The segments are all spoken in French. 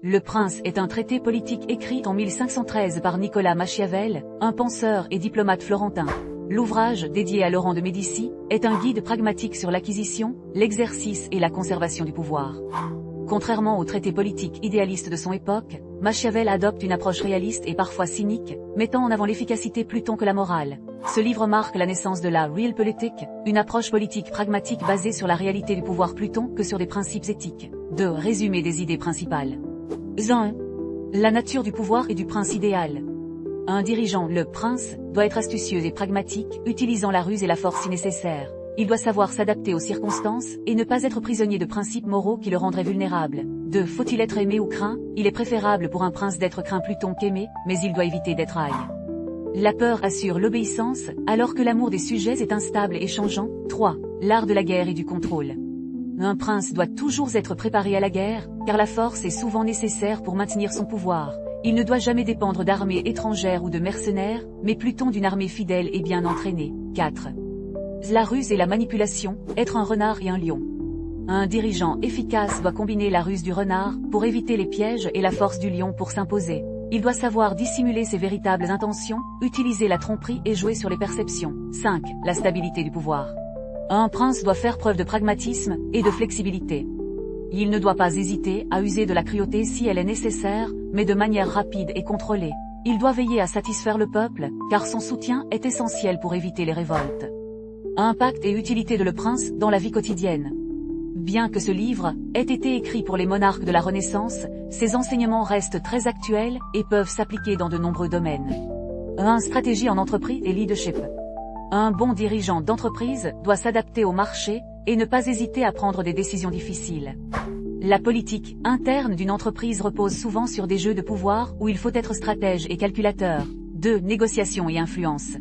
Le Prince est un traité politique écrit en 1513 par Nicolas Machiavel, un penseur et diplomate florentin. L'ouvrage, dédié à Laurent de Médicis, est un guide pragmatique sur l'acquisition, l'exercice et la conservation du pouvoir. Contrairement au traité politique idéaliste de son époque, Machiavel adopte une approche réaliste et parfois cynique, mettant en avant l'efficacité plutôt que la morale. Ce livre marque la naissance de la Realpolitik, une approche politique pragmatique basée sur la réalité du pouvoir plutôt que sur des principes éthiques. 2. Résumé des idées principales. 1. La nature du pouvoir et du prince idéal. Un dirigeant, le prince, doit être astucieux et pragmatique, utilisant la ruse et la force si nécessaire. Il doit savoir s'adapter aux circonstances, et ne pas être prisonnier de principes moraux qui le rendraient vulnérable. 2. Faut-il être aimé ou craint? Il est préférable pour un prince d'être craint plutôt qu'aimé, mais il doit éviter d'être haï. La peur assure l'obéissance, alors que l'amour des sujets est instable et changeant. 3. L'art de la guerre et du contrôle. Un prince doit toujours être préparé à la guerre, car la force est souvent nécessaire pour maintenir son pouvoir. Il ne doit jamais dépendre d'armées étrangères ou de mercenaires, mais plutôt d'une armée fidèle et bien entraînée. 4. La ruse et la manipulation, être un renard et un lion. Un dirigeant efficace doit combiner la ruse du renard, pour éviter les pièges et la force du lion pour s'imposer. Il doit savoir dissimuler ses véritables intentions, utiliser la tromperie et jouer sur les perceptions. 5. La stabilité du pouvoir. Un prince doit faire preuve de pragmatisme et de flexibilité. Il ne doit pas hésiter à user de la cruauté si elle est nécessaire, mais de manière rapide et contrôlée. Il doit veiller à satisfaire le peuple, car son soutien est essentiel pour éviter les révoltes. Impact et utilité de Le Prince dans la vie quotidienne. Bien que ce livre ait été écrit pour les monarques de la Renaissance, ses enseignements restent très actuels et peuvent s'appliquer dans de nombreux domaines. 1. Stratégie en entreprise et leadership. Un bon dirigeant d'entreprise doit s'adapter au marché et ne pas hésiter à prendre des décisions difficiles. La politique interne d'une entreprise repose souvent sur des jeux de pouvoir où il faut être stratège et calculateur. 2. Négociation et influence.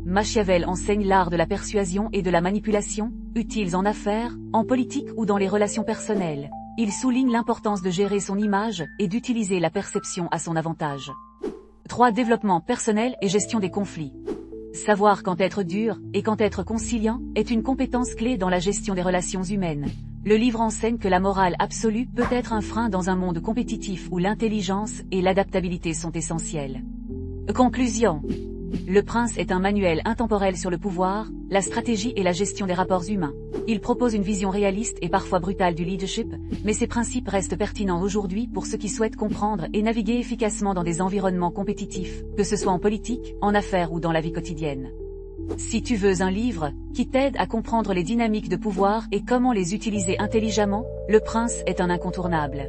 Machiavel enseigne l'art de la persuasion et de la manipulation, utiles en affaires, en politique ou dans les relations personnelles. Il souligne l'importance de gérer son image et d'utiliser la perception à son avantage. 3. Développement personnel et gestion des conflits. Savoir quand être dur et quand être conciliant est une compétence clé dans la gestion des relations humaines. Le livre enseigne que la morale absolue peut être un frein dans un monde compétitif où l'intelligence et l'adaptabilité sont essentielles. Conclusion. Le Prince est un manuel intemporel sur le pouvoir, la stratégie et la gestion des rapports humains. Il propose une vision réaliste et parfois brutale du leadership, mais ses principes restent pertinents aujourd'hui pour ceux qui souhaitent comprendre et naviguer efficacement dans des environnements compétitifs, que ce soit en politique, en affaires ou dans la vie quotidienne. Si tu veux un livre qui t'aide à comprendre les dynamiques de pouvoir et comment les utiliser intelligemment, Le Prince est un incontournable.